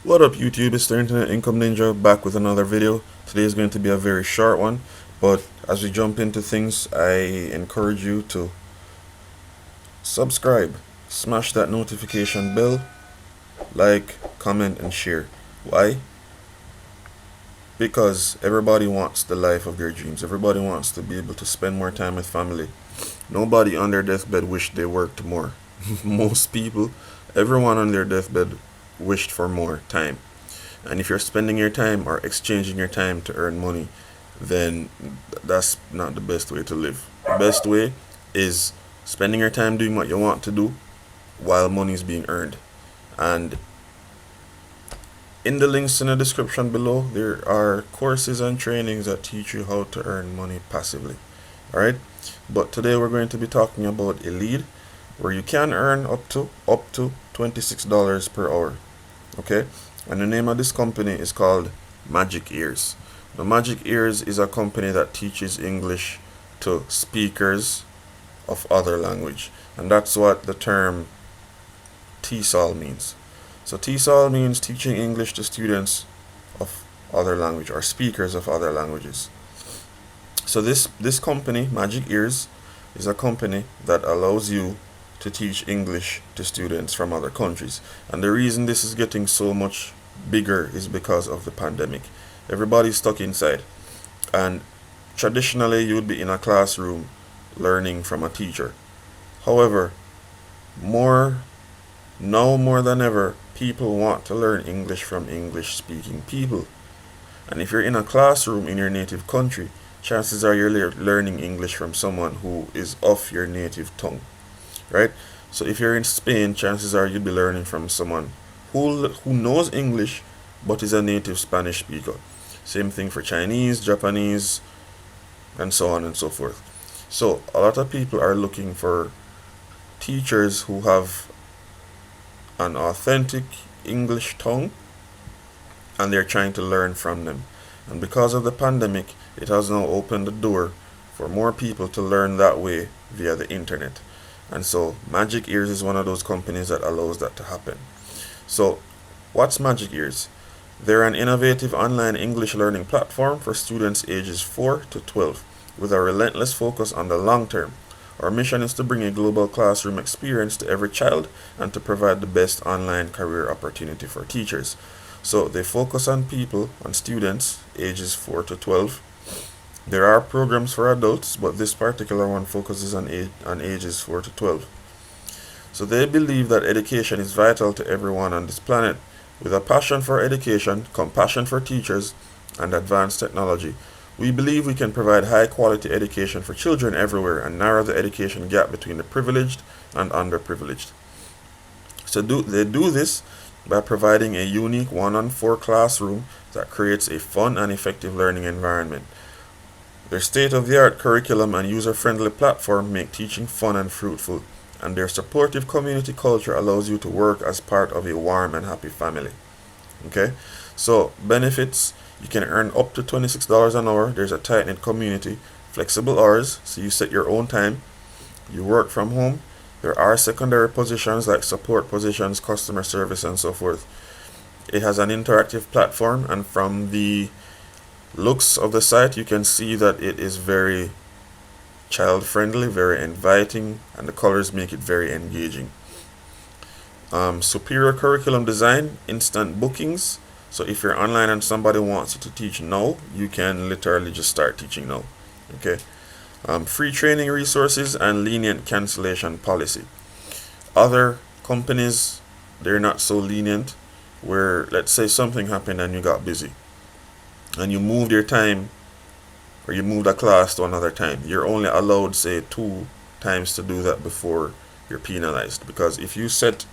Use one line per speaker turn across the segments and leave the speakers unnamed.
What up YouTube, it's the Internet Income Ninja back with another video. Today is going to be a very short one, but as we jump into things, I encourage you to subscribe, smash that notification bell, like, comment, and share. Why? Because everybody wants the life of their dreams. Everybody wants to be able to spend more time with family. Nobody on their deathbed wished they worked more. Most people, everyone on their deathbed wished for more time. And if you're spending your time or exchanging your time to earn money, then that's not the best way to live. The best way is spending your time doing what you want to do while money is being earned. And in the links in the description below, there are courses and trainings that teach you how to earn money passively. Alright? But today we're going to be talking about a lead where you can earn up to $26 per hour. Okay? And the name of this company is called Magic Ears. Now, Magic Ears is a company that teaches English to speakers of other language. And that's what the term TESOL means. So TESOL means teaching English to students of other language or speakers of other languages. So this company, Magic Ears, is a company that allows you to teach English to students from other countries. And the reason this is getting so much bigger is because of the pandemic. Everybody's stuck inside. And traditionally you would be in a classroom learning from a teacher. However, more than ever, people want to learn English from English speaking people. And if you're in a classroom in your native country, chances are you're learning English from someone who is of your native tongue. Right? So if you're in Spain, chances are you'll be learning from someone who knows English but is a native Spanish speaker. Same thing for Chinese, Japanese, and so on and so forth. So a lot of people are looking for teachers who have an authentic English tongue and they're trying to learn from them. And because of the pandemic, it has now opened the door for more people to learn that way via the internet. And so Magic Ears is one of those companies that allows that to happen. So what's Magic Ears? They're an innovative online English learning platform for students ages 4 to 12 with a relentless focus on the long term. Our mission is to bring a global classroom experience to every child and to provide the best online career opportunity for teachers. So they focus on students ages 4 to 12. There are programs for adults, but this particular one focuses on ages 4 to 12. So they believe that education is vital to everyone on this planet. With a passion for education, compassion for teachers, and advanced technology, we believe we can provide high-quality education for children everywhere and narrow the education gap between the privileged and underprivileged. So they do this by providing a unique one-on-4 classroom that creates a fun and effective learning environment. Their state-of-the-art curriculum and user-friendly platform make teaching fun and fruitful, and their supportive community culture allows you to work as part of a warm and happy family. Okay? So, benefits, you can earn up to $26 an hour. There's a tight-knit community, flexible hours, so you set your own time. You work from home. There are secondary positions like support positions, customer service, and so forth. It has an interactive platform, and from the looks of the site, you can see that it is very child friendly, very inviting, and the colors make it very engaging. Superior curriculum design, instant bookings. So if you're online and somebody wants you to teach now, you can literally just start teaching now. Okay. Free training resources and lenient cancellation policy. Other companies, they're not so lenient, where let's say something happened and you got busy and you moved your time or you moved a class to another time. You're only allowed, say, 2 times to do that before you're penalized. Because if you set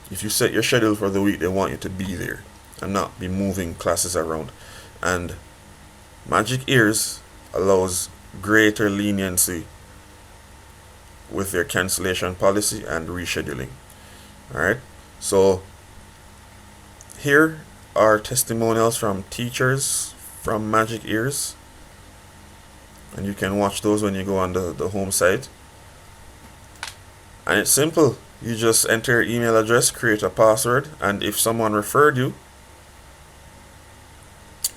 your schedule for the week, they want you to be there and not be moving classes around. And Magic Ears allows greater leniency with their cancellation policy and rescheduling. Alright, so here are testimonials from teachers from Magic Ears, and you can watch those when you go on the home site. And it's simple. You just enter your email address, create a password, and if someone referred you,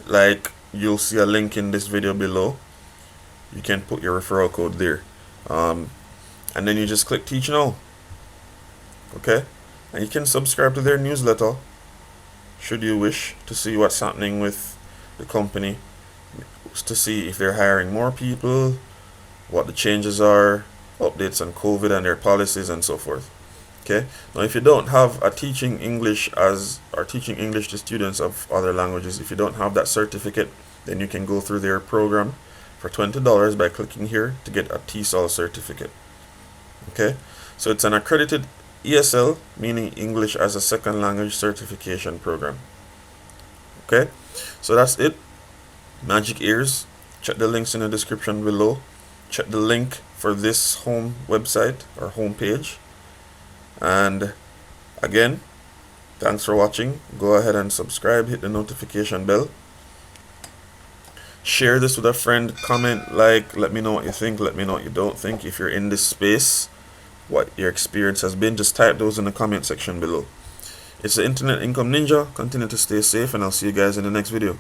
like you'll see a link in this video below, you can put your referral code there. And then you just click teach now. Okay? And you can subscribe to their newsletter should you wish to see what's happening with the company, to see if they're hiring more people, what the changes are, updates on COVID and their policies and so forth. Okay, now if you don't have a teaching English teaching English to students of other languages, if you don't have that certificate, then you can go through their program for $20 by clicking here to get a TESOL certificate. Okay, so it's an accredited ESL, meaning English as a second language certification program. Okay, so that's it. Magic ears. Check the links in the description below. Check the link for this home website or home page. And again, thanks for watching. Go ahead and subscribe, hit the notification bell. Share this with a friend, comment, like, let me know what you think, let me know what you don't think. If you're in this space, what your experience has been, just type those in the comment section below. It's the Internet Income Ninja. Continue to stay safe, and I'll see you guys in the next video.